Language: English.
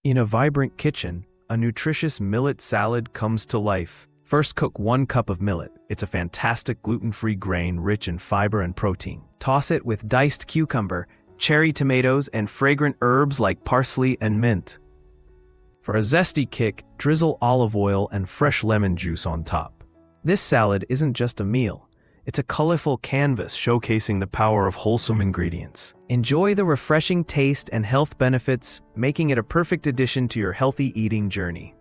In a vibrant kitchen, a nutritious millet salad comes to life. First, cook 1 cup of millet. It's a fantastic gluten-free grain rich in fiber and protein. Toss it with diced cucumber, cherry tomatoes, and fragrant herbs like parsley and mint. For a zesty kick, drizzle olive oil and fresh lemon juice on top. This salad isn't just a meal. It's a colorful canvas showcasing the power of wholesome ingredients. Enjoy the refreshing taste and health benefits, making it a perfect addition to your healthy eating journey.